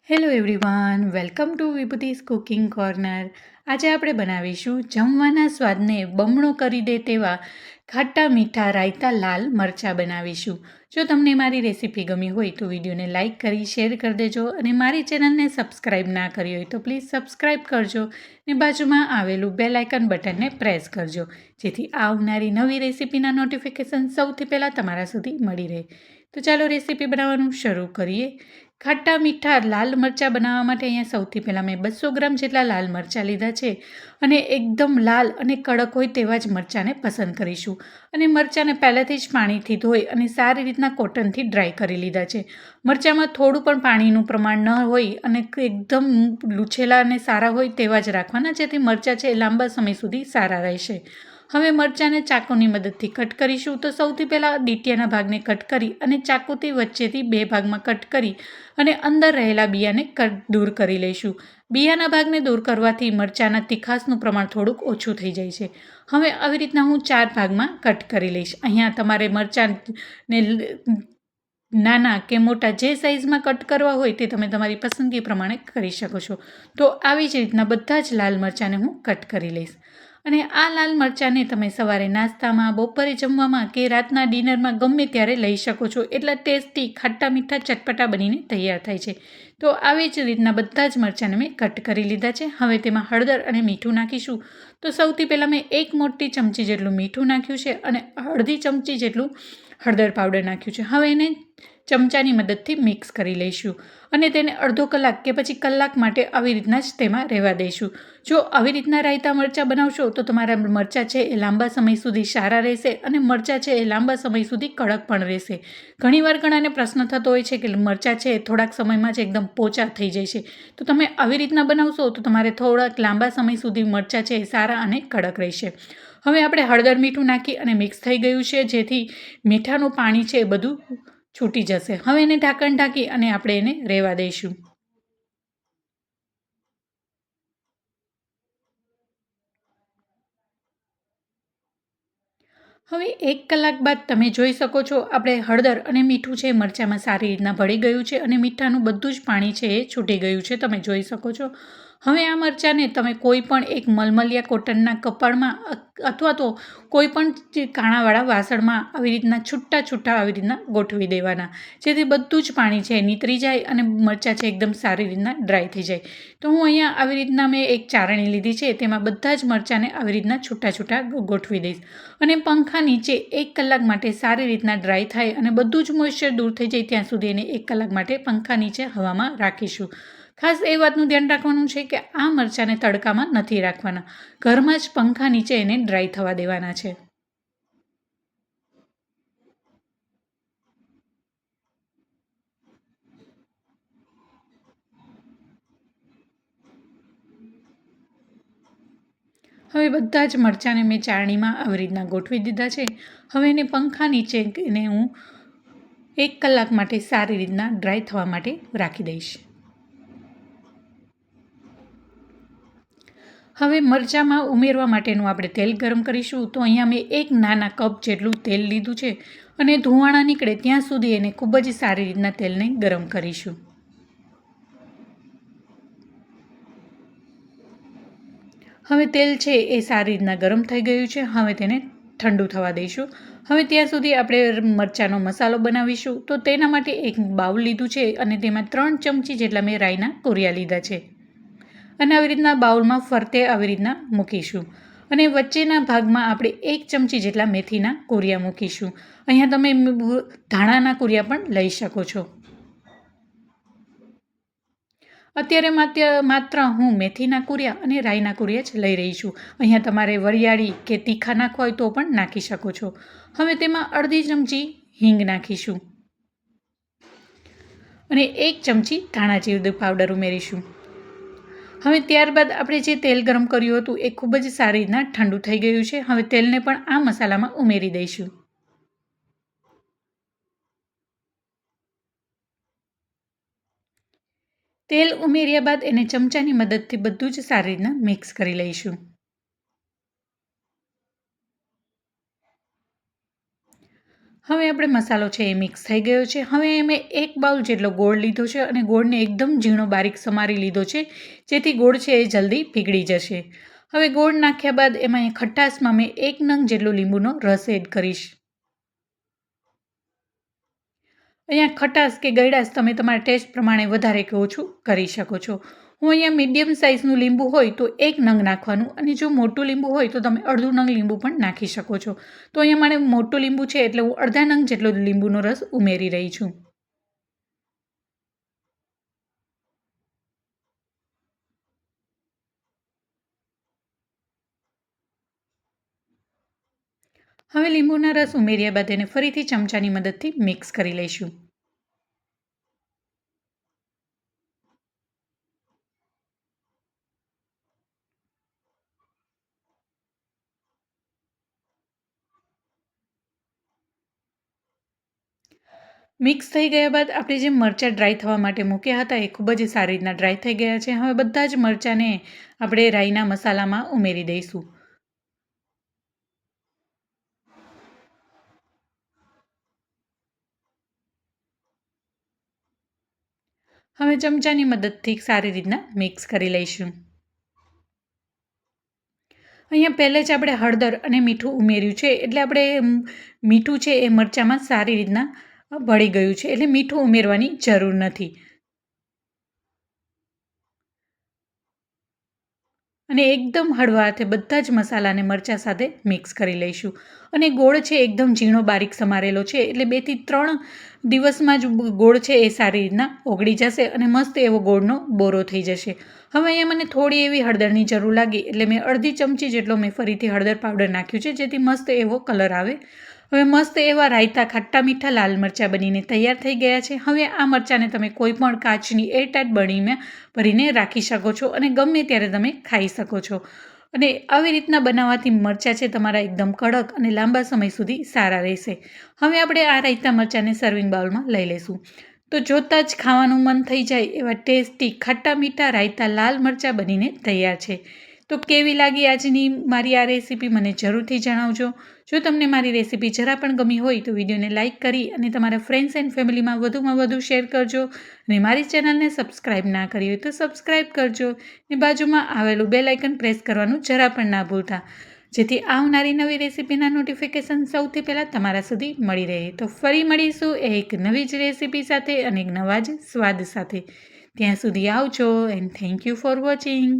Hello everyone, welcome to વિભૂતિસ cooking corner. આજે આપણે બનાવીશું જમવાના સ્વાદને બમણો કરી દે તેવા ખાટા મીઠા રાયતા લાલ મરચાં બનાવીશું. જો તમને મારી રેસીપી ગમી હોય તો વિડીયોને લાઇક કરી શેર કરી દેજો અને મારી ચેનલને સબસ્ક્રાઈબ ના કરી હોય તો પ્લીઝ સબસ્ક્રાઈબ કરજો ને બાજુમાં આવેલું બેલ આઇકન બટનને પ્રેસ કરજો જેથી આવનારી નવી રેસીપીના નોટિફિકેશન સૌથી પહેલાં તમારા સુધી મળી રહે. તો ચાલો રેસીપી બનાવવાનું શરૂ કરીએ. ખાટા મીઠા લાલ મરચાં બનાવવા માટે અહીંયા સૌથી પહેલાં મેં 200 ગ્રામ જેટલા લાલ મરચાં લીધા છે અને એકદમ લાલ અને કડક હોય તેવા જ મરચાંને પસંદ કરીશું. અને મરચાંને પહેલાંથી જ પાણીથી ધોઈ અને સારી રીતના કોટનથી ડ્રાય કરી લીધા છે. મરચાંમાં થોડું પણ પાણીનું પ્રમાણ ન હોય અને એકદમ લૂછેલા અને સારા હોય તેવા જ રાખવાના, જેથી મરચાં છે એ લાંબા સમય સુધી સારા રહેશે. હવે મરચાંને ચાકુની મદદથી કટ કરીશું. તો સૌથી પહેલાં ડીટીયાના ભાગને કટ કરી અને ચાકુથી વચ્ચેથી 2 ભાગમાં કટ કરી અને અંદર રહેલા બિયાને દૂર કરી લઈશું. બિયાના ભાગને દૂર કરવાથી મરચાંના તીખાસનું પ્રમાણ થોડુંક ઓછું થઈ જાય છે. હવે આવી રીતના હું 4 ભાગમાં કટ કરી લઈશ. અહીંયા તમારે મરચાંને નાના કે મોટા જે સાઇઝમાં કટ કરવા હોય તે તમે તમારી પસંદગી પ્રમાણે કરી શકો છો. તો આવી જ રીતના બધા જ લાલ મરચાંને હું કટ કરી લઈશ. અને આ લાલ મરચાંને તમે સવારે નાસ્તામાં, બપોરે જમવામાં કે રાતના ડિનરમાં ગમે ત્યારે લઈ શકો છો. એટલા ટેસ્ટી ખાટા મીઠા ચટપટા બનીને તૈયાર થાય છે. તો આવી જ રીતના બધા જ મરચાંને મેં કટ કરી લીધા છે. હવે તેમાં હળદર અને મીઠું નાખીશું. તો સૌથી પહેલાં મેં 1 મોટી ચમચી જેટલું મીઠું નાખ્યું છે અને અડધી ચમચી જેટલું હળદર પાવડર નાખ્યું છે. હવે એને ચમચાની મદદથી મિક્સ કરી લઈશું અને તેને અડધો કલાક કે પછી કલાક માટે આવી રીતના જ તેમાં રહેવા દઈશું. જો આવી રીતના રાયતા મરચાં બનાવશો તો તમારા મરચાં છે એ લાંબા સમય સુધી સારા રહેશે અને મરચાં છે એ લાંબા સમય સુધી કડક પણ રહેશે. ઘણીવાર ઘણાને પ્રશ્ન થતો હોય છે કે મરચાં છે એ થોડાક સમયમાં જ એકદમ પોચા થઈ જાય છે. તો તમે આવી રીતના બનાવશો તો તમારે થોડાક લાંબા સમય સુધી મરચાં છે એ સારા અને કડક રહેશે. હવે આપણે હળદર મીઠું નાખી અને મિક્સ થઈ ગયું છે, જેથી મીઠાનું પાણી છે એ બધું છૂટી જશે. હવે એને ઢાંકણ ઢાંકી અને આપણે એને રહેવા દઈશું. હવે 1 કલાક બાદ તમે જોઈ શકો છો આપણે હળદર અને મીઠું છે મરચાંમાં સારી રીતના ભળી ગયું છે અને મીઠાનું બધું જ પાણી છે એ છૂટી ગયું છે, તમે જોઈ શકો છો. હવે આ મરચાંને તમે કોઈ પણ એક મલમલિયા કોટનના કપડામાં અથવા તો કોઈ પણ કાણાવાળા વાસણમાં આવી રીતના છૂટા આવી રીતના ગોઠવી દેવાના, જેથી બધું જ પાણી છે નીતરી જાય અને મરચાં છે એકદમ સારી રીતના ડ્રાય થઈ જાય. તો હું અહીંયા આવી રીતના મેં એક ચારણી લીધી છે, તેમાં બધા જ મરચાંને આવી રીતના છૂટા ગોઠવી દઈશ અને પંખા નીચે 1 કલાક માટે સારી રીતના ડ્રાય થાય અને બધું જ મોઇશ્ચર દૂર થઈ જાય ત્યાં સુધી એને 1 કલાક માટે પંખા નીચે હવામાં રાખીશું. ખાસ એ વાતનું ધ્યાન રાખવાનું છે કે આ મરચાંને તડકામાં નથી રાખવાના, ઘરમાં જ પંખા નીચે એને ડ્રાય થવા દેવાના છે. હવે બધા જ મરચાંને મેં ચારણીમાં આવી રીતના ગોઠવી દીધા છે. હવે એને પંખા નીચે એને હું 1 કલાક માટે સારી રીતના ડ્રાય થવા માટે રાખી દઈશ. હવે મરચાંમાં ઉમેરવા માટેનું આપણે તેલ ગરમ કરીશું. તો અહીંયા મેં 1 નાના કપ જેટલું તેલ લીધું છે અને ધુવાણા નીકળે ત્યાં સુધી એને ખૂબ જ સારી રીતના તેલને ગરમ કરીશું. હવે તેલ છે એ સારી રીતના ગરમ થઈ ગયું છે. હવે તેને ઠંડુ થવા દઈશું. હવે ત્યાં સુધી આપણે મરચાંનો મસાલો બનાવીશું. તો તેના માટે એક બાઉલ લીધું છે અને તેમાં 3 ચમચી જેટલા મેં રાઈના કોરિયા લીધા છે અને આવી રીતના બાઉલમાં ફરતે આવી રીતના મૂકીશું અને વચ્ચેના ભાગમાં આપણે 1 ચમચી જેટલા મેથીના કોરિયા મૂકીશું. અહીંયા તમે ધાણાના કોરિયા પણ લઈ શકો છો. અત્યારે માત્ર હું મેથીના કુરિયા અને રાઈના કુરિયા જ લઈ રહી છું. અહીંયા તમારે વરિયાળી કે તીખા નાખવા હોય તો પણ નાખી શકો છો. હવે તેમાં અડધી ચમચી હિંગ નાખીશું અને 1 ચમચી ધાણા જીરું પાવડર ઉમેરીશું. હવે ત્યારબાદ આપણે જે તેલ ગરમ કર્યું હતું એ ખૂબ જ સારી રીતના ઠંડુ થઈ ગયું છે. હવે તેલને પણ આ મસાલામાં ઉમેરી દઈશું. તેલ ઉમેર્યા બાદ એને ચમચાની મદદથી બધું જ સારી રીતના મિક્સ કરી લઈશું. હવે આપણે મસાલો છે એ મિક્સ થઈ ગયો છે. હવે મેં 1 બાઉલ જેટલો ગોળ લીધો છે અને ગોળને એકદમ ઝીણો બારીક સમારી લીધો છે, જેથી ગોળ છે એ જલ્દી પીગળી જશે. હવે ગોળ નાખ્યા બાદ એમાં ખટાશમાં મેં 1 નંગ જેટલો લીંબુનો રસ એડ કરીશ. અહીંયા ખટાશ કે ગળાશ તમે તમારા ટેસ્ટ પ્રમાણે વધારે કે ઓછું કરી શકો છો. હું અહીંયા મીડિયમ સાઇઝનું લીંબુ હોય તો 1 નંગ નાખવાનું, અને જો મોટું લીંબુ હોય તો તમે અડધું નંગ લીંબુ પણ નાખી શકો છો. તો અહીંયા મારે મોટું લીંબુ છે એટલે હું અડધા નંગ જેટલો લીંબુનો રસ ઉમેરી રહી છું. હવે લીંબુના રસ ઉમેર્યા બાદ એને ફરીથી ચમચાની મદદથી મિક્સ કરી લઈશું. મિક્સ થઈ ગયા બાદ આપણે જે મરચાં ડ્રાય થવા માટે મૂક્યા હતા એ ખૂબ જ સારી રીતના ડ્રાય થઈ ગયા છે. હવે બધા જ મરચાંને આપણે રાઈના મસાલામાં ઉમેરી દઈશું. હવે ચમચાની મદદથી સારી રીતના મિક્સ કરી લઈશું. અહીંયા પહેલાં જ આપણે હળદર અને મીઠું ઉમેર્યું છે, એટલે આપણે મીઠું છે એ મરચાંમાં સારી રીતના ભળી ગયું છે, એટલે મીઠું ઉમેરવાની જરૂર નથી. અને એકદમ હળવા હાથે બધા જ મસાલાને મરચાં સાથે મિક્સ કરી લઈશું. અને ગોળ છે એકદમ ઝીણો બારીક સમારેલો છે, એટલે 2 થી 3 દિવસમાં જ ગોળ છે એ સારી રીતના ઓગળી જશે અને મસ્ત એવો ગોળનો બોરો થઈ જશે. હવે અહીંયા મને થોડી એવી હળદરની જરૂર લાગી, એટલે મેં અડધી ચમચી જેટલો મેં ફરીથી હળદર પાવડર નાખ્યું છે, જેથી મસ્ત એવો કલર આવે. હવે મસ્ત એવા રાયતા ખાટા મીઠા લાલ મરચાં બનીને તૈયાર થઈ ગયા છે. હવે આ મરચાંને તમે કોઈ પણ કાચની એરટાઈટ બરણીમાં ભરીને રાખી શકો છો અને ગમે ત્યારે તમે ખાઈ શકો છો. અને આવી રીતના બનાવવાથી મરચાં છે તમારા એકદમ કડક અને લાંબા સમય સુધી સારા રહેશે. હવે આપણે આ રાયતા મરચાંને સર્વિંગ બાઉલમાં લઈ લઈશું. તો જોતાં જ ખાવાનું મન થઈ જાય એવા ટેસ્ટી ખાટા મીઠા રાયતા લાલ મરચાં બનીને તૈયાર છે. તો કેવી લાગી આજની મારી આ રેસીપી મને જરૂરથી જણાવજો. જો તમને મારી રેસીપી જરા પણ ગમી હોય તો વિડીયોને લાઇક કરી અને તમારા ફ્રેન્ડ્સ એન્ડ ફેમિલીમાં વધુમાં વધુ શેર કરજો. અને મારી ચેનલને સબસ્ક્રાઈબ ના કરી હોય તો સબસ્ક્રાઈબ કરજો. અને બાજુમાં આવેલું બેલ આઇકન પ્રેસ કરવાનું જરા પણ ના ભૂલતા, જેથી આવનારી નવી રેસીપીના નોટિફિકેશન સૌથી પહેલાં તમારા સુધી મળી રહે. તો ફરી મળીશું એક નવી જ રેસીપી સાથે અને એક નવા જ સ્વાદ સાથે. ત્યાં સુધી આવજો and thank you for watching.